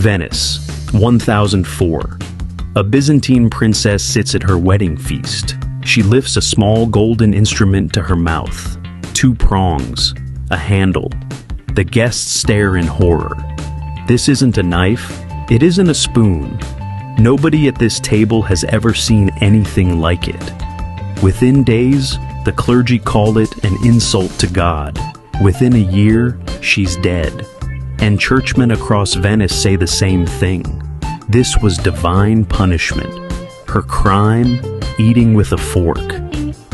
Venice, 1004. A Byzantine princess sits at her wedding feast. She lifts a small golden instrument to her mouth. 2 prongs, a handle. The guests stare in horror. This isn't a knife. It isn't a spoon. Nobody at this table has ever seen anything like it. Within days, the clergy call it an insult to God. Within a year, she's dead. And churchmen across Venice say the same thing. This was divine punishment. Her crime, eating with a fork.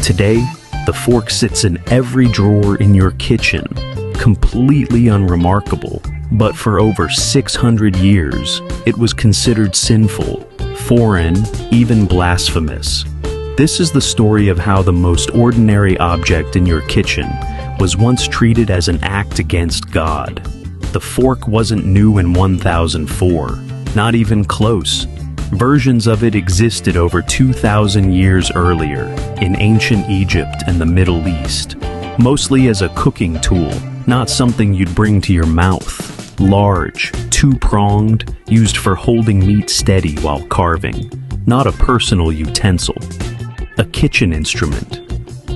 Today, the fork sits in every drawer in your kitchen, completely unremarkable. But for over 600 years, it was considered sinful, foreign, even blasphemous. This is the story of how the most ordinary object in your kitchen was once treated as an act against God. The fork wasn't new in 1004, not even close. Versions of it existed over 2,000 years earlier in ancient Egypt and the Middle East, mostly as a cooking tool, not something you'd bring to your mouth. Large, 2-pronged, used for holding meat steady while carving, not a personal utensil. A kitchen instrument.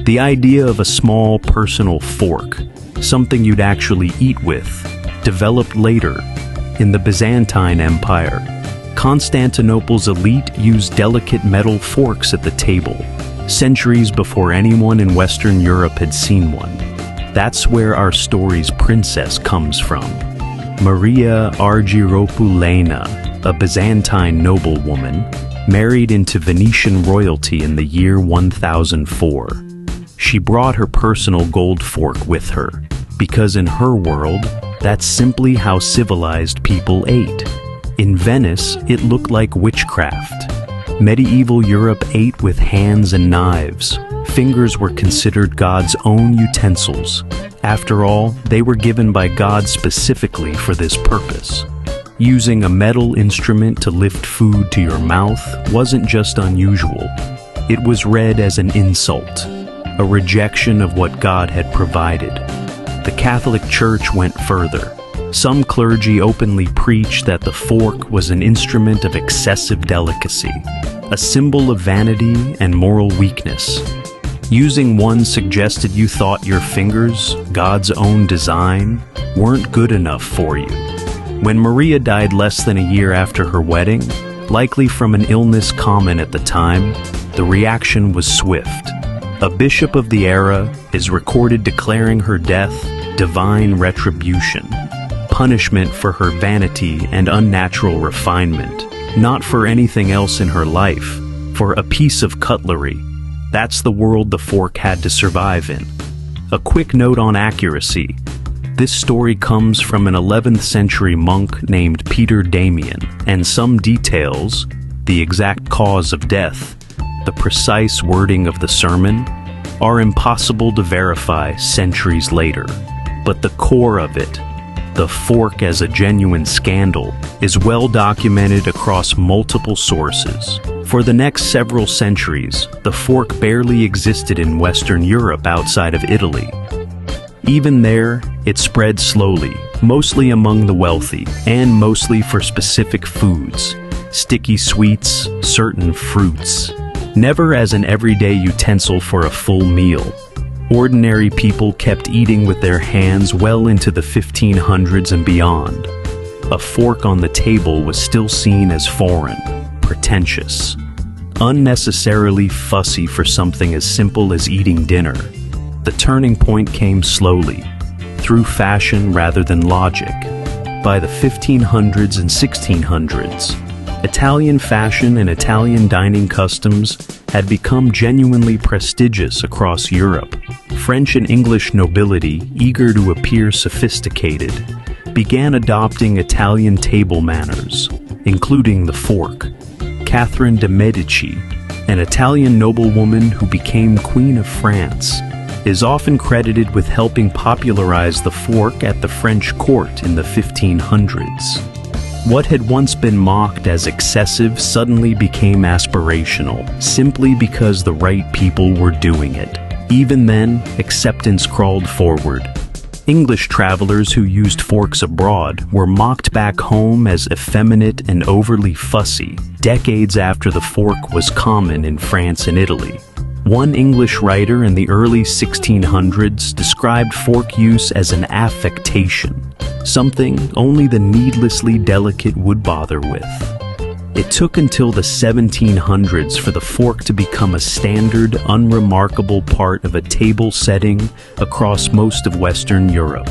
The idea of a small personal fork, something you'd actually eat with, developed later. In the Byzantine Empire, Constantinople's elite used delicate metal forks at the table, centuries before anyone in Western Europe had seen one. That's where our story's princess comes from. Maria Argyropouleina, a Byzantine noblewoman, married into Venetian royalty in the year 1004. She brought her personal gold fork with her, because in her world, that's simply how civilized people ate. In Venice, it looked like witchcraft. Medieval Europe ate with hands and knives. Fingers were considered God's own utensils. After all, they were given by God specifically for this purpose. Using a metal instrument to lift food to your mouth wasn't just unusual. It was read as an insult, a rejection of what God had provided. The Catholic Church went further. Some clergy openly preached that the fork was an instrument of excessive delicacy, a symbol of vanity and moral weakness. Using one suggested you thought your fingers, God's own design, weren't good enough for you. When Maria died less than a year after her wedding, likely from an illness common at the time, the reaction was swift. A bishop of the era is recorded declaring her death divine retribution, punishment for her vanity and unnatural refinement, not for anything else in her life, for a piece of cutlery. That's the world the fork had to survive in. A quick note on accuracy. This story comes from an 11th century monk named Peter Damian, and some details, the exact cause of death, the precise wording of the sermon, are impossible to verify centuries later. But the core of it, the fork as a genuine scandal, is well documented across multiple sources. For the next several centuries, the fork barely existed in Western Europe outside of Italy. Even there, it spread slowly, mostly among the wealthy, and mostly for specific foods, sticky sweets, certain fruits. Never as an everyday utensil for a full meal. Ordinary people kept eating with their hands well into the 1500s and beyond. A fork on the table was still seen as foreign, pretentious, unnecessarily fussy for something as simple as eating dinner. The turning point came slowly, through fashion rather than logic. By the 1500s and 1600s, Italian fashion and Italian dining customs had become genuinely prestigious across Europe. French and English nobility, eager to appear sophisticated, began adopting Italian table manners, including the fork. Catherine de' Medici, an Italian noblewoman who became Queen of France, is often credited with helping popularize the fork at the French court in the 1500s. What had once been mocked as excessive suddenly became aspirational, simply because the right people were doing it. Even then, acceptance crawled forward. English travelers who used forks abroad were mocked back home as effeminate and overly fussy, decades after the fork was common in France and Italy. One English writer in the early 1600s described fork use as an affectation, something only the needlessly delicate would bother with. It took until the 1700s for the fork to become a standard, unremarkable part of a table setting across most of Western Europe.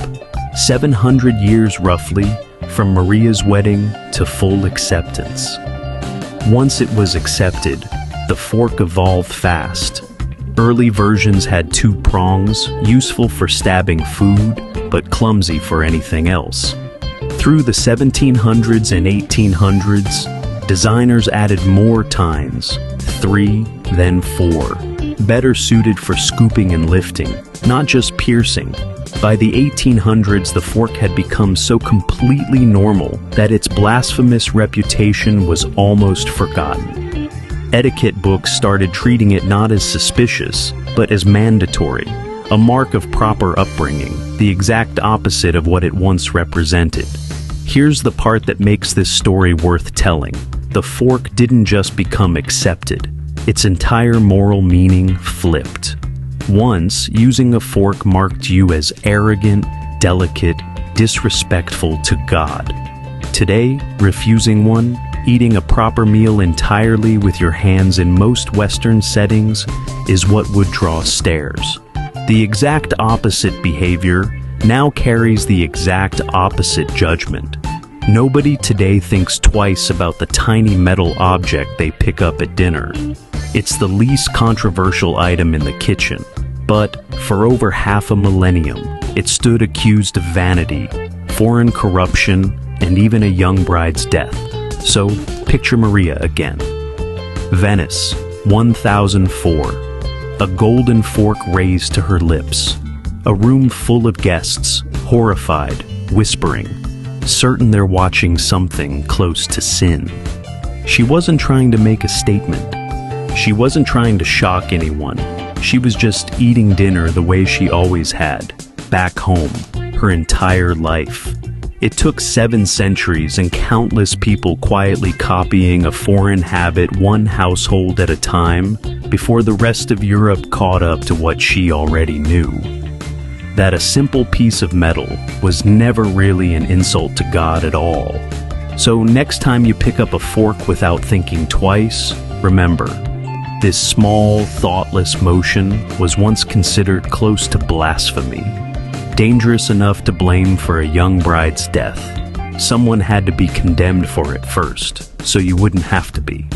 700 years roughly, from Maria's wedding to full acceptance. Once it was accepted, the fork evolved fast. Early versions had two prongs, useful for stabbing food, but clumsy for anything else. Through the 1700s and 1800s, designers added more tines, 3, then 4, better suited for scooping and lifting, not just piercing. By the 1800s, the fork had become so completely normal that its blasphemous reputation was almost forgotten. Etiquette books started treating it not as suspicious, but as mandatory, a mark of proper upbringing, the exact opposite of what it once represented. Here's the part that makes this story worth telling. The fork didn't just become accepted. Its entire moral meaning flipped. Once, using a fork marked you as arrogant, delicate, disrespectful to God. Today, refusing one, eating a proper meal entirely with your hands in most Western settings, is what would draw stares. The exact opposite behavior now carries the exact opposite judgment. Nobody today thinks twice about the tiny metal object they pick up at dinner. It's the least controversial item in the kitchen, but for over half a millennium, it stood accused of vanity, foreign corruption, and even a young bride's death. So, picture Maria again. Venice, 1004. A golden fork raised to her lips. A room full of guests, horrified, whispering, certain they're watching something close to sin. She wasn't trying to make a statement. She wasn't trying to shock anyone. She was just eating dinner the way she always had, back home, her entire life. It took 7 centuries and countless people quietly copying a foreign habit one household at a time before the rest of Europe caught up to what she already knew. That a simple piece of metal was never really an insult to God at all. So next time you pick up a fork without thinking twice, remember, this small, thoughtless motion was once considered close to blasphemy. Dangerous enough to blame for a young bride's death. Someone had to be condemned for it first, so you wouldn't have to be.